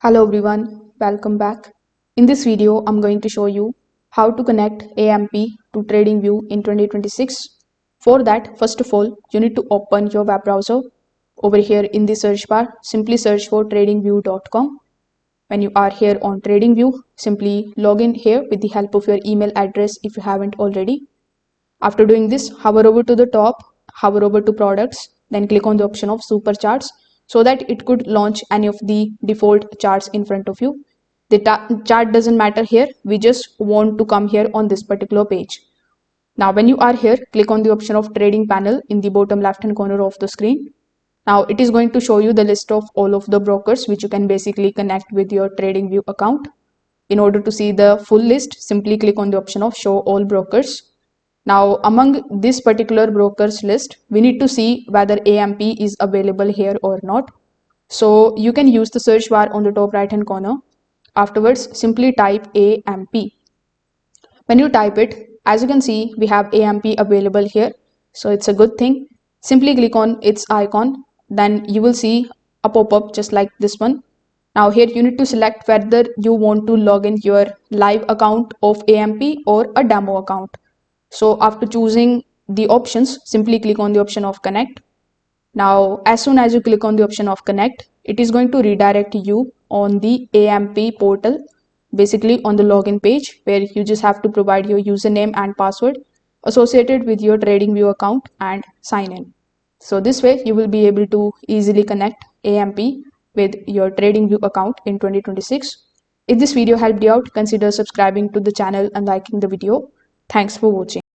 Hello everyone, welcome back. In this video, I'm going to show you how to connect AMP to TradingView in 2026. For that, first of all, you need to open your web browser. Over here in the search bar, simply search for tradingview.com. When you are here on TradingView, simply log in here with the help of your email address if you haven't already. After doing this, hover over to the top, hover over to products, then click on the option of super charts so that it could launch any of the default charts in front of you. The chart doesn't matter here. We just want to come here on this particular page. Now, when you are here, click on the option of trading panel in the bottom left hand corner of the screen. Now, it is going to show you the list of all of the brokers which you can basically connect with your TradingView account. In order to see the full list, simply click on the option of show all brokers. Now, among this particular brokers list, we need to see whether AMP is available here or not. So you can use the search bar on the top right hand corner. Afterwards, simply type AMP. When you type it, as you can see, we have AMP available here. So it's a good thing. Simply click on its icon. Then you will see a pop-up just like this one. Now here you need to select whether you want to log in your live account of AMP or a demo account. So after choosing the options, simply click on the option of connect. Now, as soon as you click on the option of connect, it is going to redirect you on the AMP portal, basically on the login page where you just have to provide your username and password associated with your TradingView account and sign in. So this way you will be able to easily connect AMP with your TradingView account in 2026. If this video helped you out, consider subscribing to the channel and liking the video. Thanks for watching.